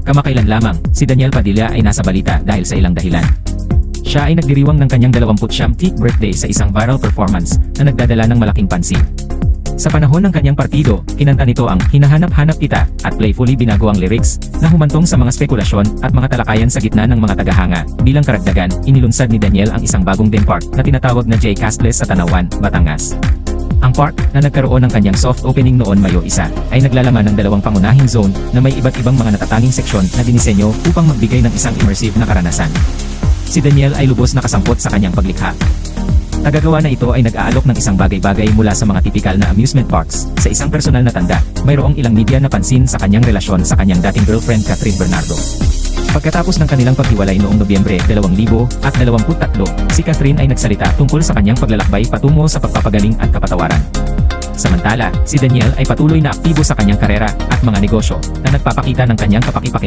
Kamakailan lamang, si Daniel Padilla ay nasa balita dahil sa ilang dahilan. Siya ay nagdiriwang ng kanyang 29th birthday sa isang viral performance na nagdadala ng malaking pansin. Sa panahon ng kanyang partido, kinanta nito ang "Hinahanap-hanap Kita" at playfully binago ang lyrics na humantong sa mga spekulasyon at mga talakayan sa gitna ng mga tagahanga. Bilang karagdagan, inilunsad ni Daniel ang isang bagong theme park na tinatawag na J Castles sa Tanawan, Batangas. Ang park, na nagkaroon ng kanyang soft opening noon Mayo 1, ay naglalaman ng dalawang pangunahing zone na may iba't ibang mga natatanging seksyon na dinisenyo upang magbigay ng isang immersive na karanasan. Si Daniel ay lubos na kasampot sa kanyang paglikha. Tagagawa na ito ay nag-aalok ng isang bagay-bagay mula sa mga tipikal na amusement parks sa isang personal na tanda. Mayroong ilang media na pansin sa kanyang relasyon sa kanyang dating girlfriend Catherine Bernardo. Pagkatapos ng kanilang paghiwalay noong Nobyembre 2023, si Catherine ay nagsalita tungkol sa kanyang paglalakbay patungo sa pagpapagaling at kapatawaran. Samantala, si Daniel ay patuloy na aktibo sa kanyang karera at mga negosyo na nagpapakita ng kanyang kapaki-paki